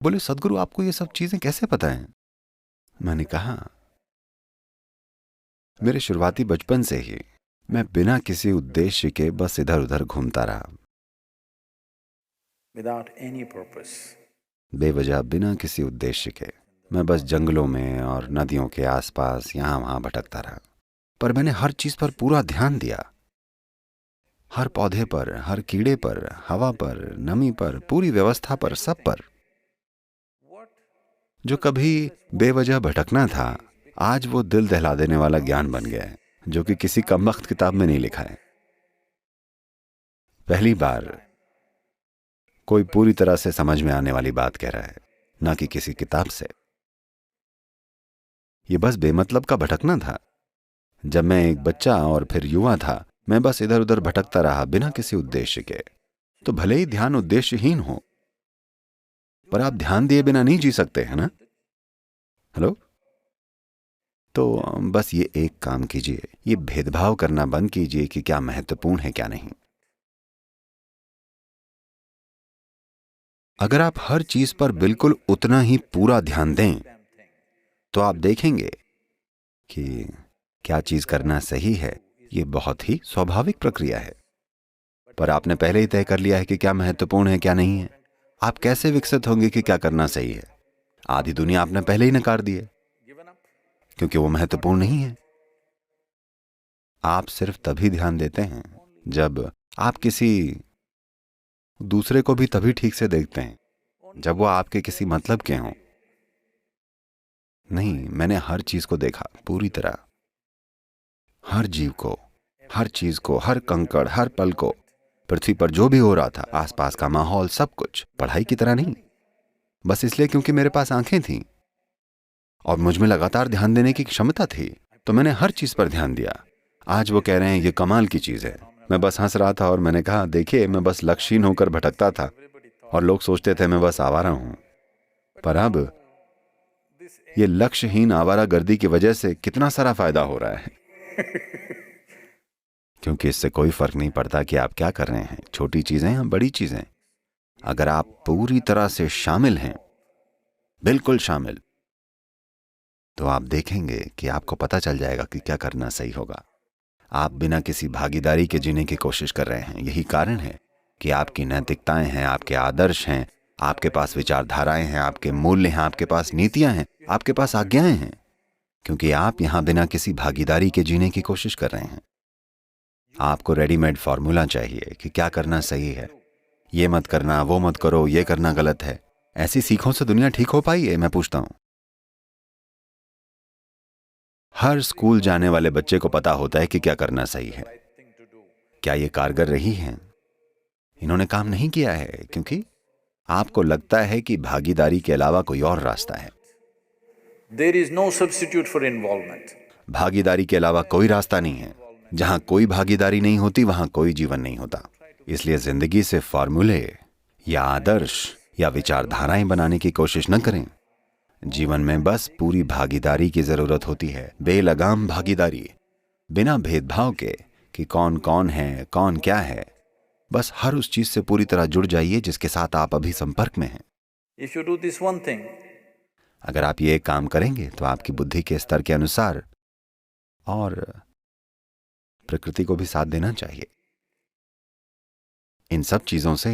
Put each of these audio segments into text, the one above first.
बोले सदगुरु आपको ये सब चीजें कैसे पता हैं? मैंने कहा मेरे शुरुआती बचपन से ही मैं बिना किसी उद्देश्य के बस इधर उधर घूमता रहा, without any purpose. बेवजह बिना किसी उद्देश्य के। मैं बस जंगलों में और नदियों के आसपास यहाँ वहाँ भटकता रहा, पर मैंने हर चीज पर पूरा ध्यान दिया, हर पौधे पर, हर कीड़े पर, हवा पर, नमी पर, पूरी व्यवस्था पर, सब पर। जो कभी बेवजह भटकना था, आज वो दिल दहला देने वाला ज्ञान बन गया है, जो कि किसी कमबख्त किताब में नहीं लिखा है। पहली बार कोई पूरी तरह से समझ में आने वाली बात कह रहा है, ना कि किसी किताब से। ये बस बेमतलब का भटकना था। जब मैं एक बच्चा और फिर युवा था, मैं बस इधर उधर भटकता रहा बिना किसी उद्देश्य के। तो भले ही ध्यान उद्देश्यहीन हो, पर आप ध्यान दिए बिना नहीं जी सकते, है ना? हेलो? तो बस ये एक काम कीजिए, ये भेदभाव करना बंद कीजिए कि क्या महत्वपूर्ण है क्या नहीं। अगर आप हर चीज पर बिल्कुल उतना ही पूरा ध्यान दें, तो आप देखेंगे कि क्या चीज करना सही है। ये बहुत ही स्वाभाविक प्रक्रिया है, पर आपने पहले ही तय कर लिया है कि क्या महत्वपूर्ण है क्या नहीं है। आप कैसे विकसित होंगे कि क्या करना सही है? आधी दुनिया आपने पहले ही नकार दी है, क्योंकि वो महत्वपूर्ण नहीं है। आप सिर्फ तभी ध्यान देते हैं जब आप किसी दूसरे को भी तभी ठीक से देखते हैं जब वो आपके किसी मतलब के हों। नहीं, मैंने हर चीज को देखा पूरी तरह, हर जीव को, हर चीज को, हर कंकड़, हर पल को, पृथ्वी पर जो भी हो रहा था, आसपास का माहौल, सब कुछ। पढ़ाई की तरह नहीं, बस इसलिए क्योंकि मेरे पास आंखें थीं और मुझ में लगातार ध्यान देने की क्षमता थी, तो मैंने हर चीज पर ध्यान दिया। आज वो कह रहे हैं ये कमाल की चीज है। मैं बस हंस रहा था और मैंने कहा देखिए, मैं बस लक्ष्यहीन होकर भटकता था और लोग सोचते थे मैं बस आवारा हूं, पर अब ये लक्ष्यहीन आवारागर्दी की वजह से कितना सारा फायदा हो रहा है। क्योंकि इससे कोई फर्क नहीं पड़ता कि आप क्या कर रहे हैं, छोटी चीजें या बड़ी चीजें। अगर आप पूरी तरह से शामिल हैं, बिल्कुल शामिल, तो आप देखेंगे कि आपको पता चल जाएगा कि क्या करना सही होगा। आप बिना किसी भागीदारी के जीने की कोशिश कर रहे हैं। यही कारण है कि आपकी नैतिकताएं हैं, आपके आदर्श हैं, आपके पास विचारधाराएं हैं, आपके मूल्य हैं, आपके पास नीतियां हैं, आपके पास आज्ञाएं हैं, क्योंकि आप यहां बिना किसी भागीदारी के जीने की कोशिश कर रहे हैं। आपको रेडीमेड फॉर्मूला चाहिए कि क्या करना सही है। ये मत करना, वो मत करो, ये करना गलत है। ऐसी सीखों से दुनिया ठीक हो पाई है? मैं पूछता हूं। हर स्कूल जाने वाले बच्चे को पता होता है कि क्या करना सही है। क्या ये कारगर रही है? इन्होंने काम नहीं किया है, क्योंकि आपको लगता है कि भागीदारी के अलावा कोई और रास्ता है। There is no substitute for involvement. भागीदारी के अलावा कोई रास्ता नहीं है। जहां कोई भागीदारी नहीं होती, वहां कोई जीवन नहीं होता। इसलिए जिंदगी से फॉर्मूले या आदर्श या विचारधाराएं बनाने की कोशिश न करें। जीवन में बस पूरी भागीदारी की जरूरत होती है, बेलगाम भागीदारी, बिना भेदभाव के कि कौन कौन है, कौन क्या है। बस हर उस चीज से पूरी तरह जुड़ जाइए जिसके साथ आप अभी संपर्क में हैं। If you do this one thing, अगर आप ये काम करेंगे तो आपकी बुद्धि के स्तर के अनुसार और प्रकृति को भी साथ देना चाहिए। इन सब चीजों से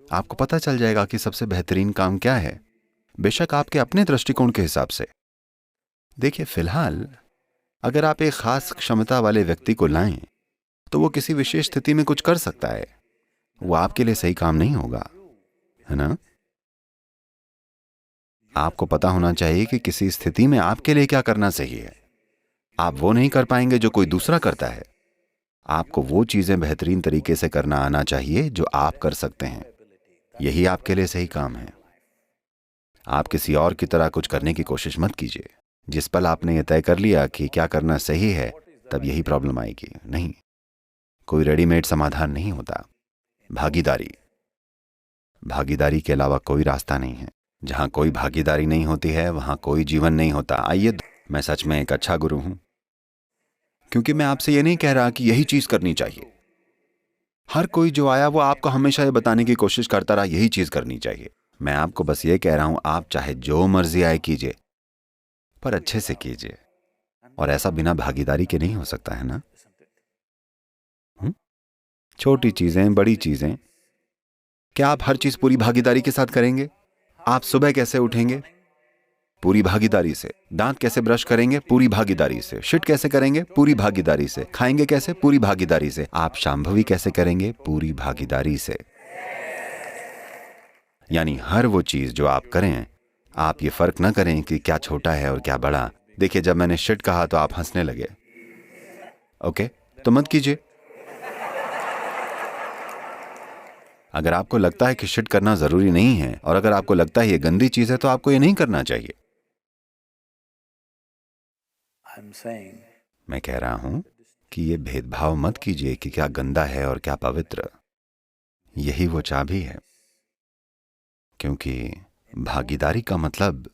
आपको पता चल जाएगा कि सबसे बेहतरीन काम क्या है, बेशक आपके अपने दृष्टिकोण के हिसाब से। देखिए, फिलहाल अगर आप एक खास क्षमता वाले व्यक्ति को लाएं, तो वो किसी विशेष स्थिति में कुछ कर सकता है। वो आपके लिए सही काम नहीं होगा, है ना? आपको पता होना चाहिए कि किसी स्थिति में आपके लिए क्या करना सही है। आप वो नहीं कर पाएंगे जो कोई दूसरा करता है। आपको वो चीजें बेहतरीन तरीके से करना आना चाहिए जो आप कर सकते हैं। यही आपके लिए सही काम है। आप किसी और की तरह कुछ करने की कोशिश मत कीजिए। जिस पल आपने ये तय कर लिया कि क्या करना सही है, तब यही प्रॉब्लम आएगी। नहीं, कोई रेडीमेड समाधान नहीं होता। भागीदारी, भागीदारी के अलावा कोई रास्ता नहीं है। जहां कोई भागीदारी नहीं होती है, वहां कोई जीवन नहीं होता। आइए, मैं सच में एक अच्छा गुरु हूं, क्योंकि मैं आपसे ये नहीं कह रहा कि यही चीज करनी चाहिए। हर कोई जो आया वो आपको हमेशा ये बताने की कोशिश करता रहा यही चीज करनी चाहिए। मैं आपको बस ये कह रहा हूं, आप चाहे जो मर्जी आए कीजिए, पर अच्छे से कीजिए। और ऐसा बिना भागीदारी के नहीं हो सकता है ना? छोटी चीजें, बड़ी चीजें, क्या आप हर चीज पूरी भागीदारी के साथ करेंगे? आप सुबह कैसे उठेंगे? पूरी भागीदारी से। दांत कैसे ब्रश करेंगे? पूरी भागीदारी से। शिट कैसे करेंगे? पूरी भागीदारी से। खाएंगे कैसे? पूरी भागीदारी से। आप शांभवी कैसे करेंगे? पूरी भागीदारी से। यानी हर वो चीज जो आप करें, आप ये फर्क ना करें कि क्या छोटा है और क्या बड़ा। देखिए, जब मैंने शिट कहा तो आप हंसने लगे। ओके, तो मत कीजिए। अगर आपको लगता है कि शिट करना जरूरी नहीं है, और अगर आपको लगता है ये गंदी चीज है, तो आपको ये नहीं करना चाहिए। मैं कह रहा हूं कि ये भेदभाव मत कीजिए कि क्या गंदा है और क्या पवित्र। यही वो चाबी है, क्योंकि भागीदारी का मतलब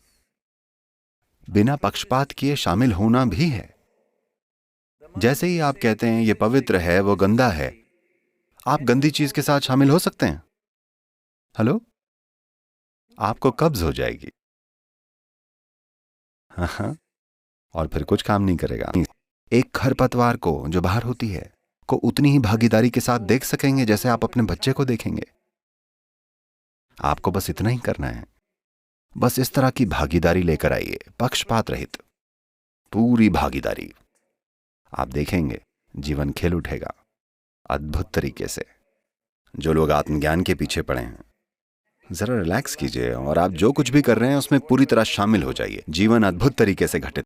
बिना पक्षपात किए शामिल होना भी है। जैसे ही आप कहते हैं ये पवित्र है, वो गंदा है, आप गंदी चीज के साथ शामिल हो सकते हैं? हेलो, आपको कब्ज हो जाएगी। हाँ, और फिर कुछ काम नहीं करेगा। एक खरपतवार को जो बाहर होती है को उतनी ही भागीदारी के साथ देख सकेंगे जैसे आप अपने बच्चे को देखेंगे। आपको बस इतना ही करना है। बस इस तरह की भागीदारी लेकर आइए, पक्षपात रहित पूरी भागीदारी। आप देखेंगे जीवन खिल उठेगा अद्भुत तरीके से। जो लोग आत्मज्ञान के पीछे पड़े हैं, जरा रिलैक्स कीजिए और आप जो कुछ भी कर रहे हैं उसमें पूरी तरह शामिल हो जाइए। जीवन अद्भुत तरीके से घटित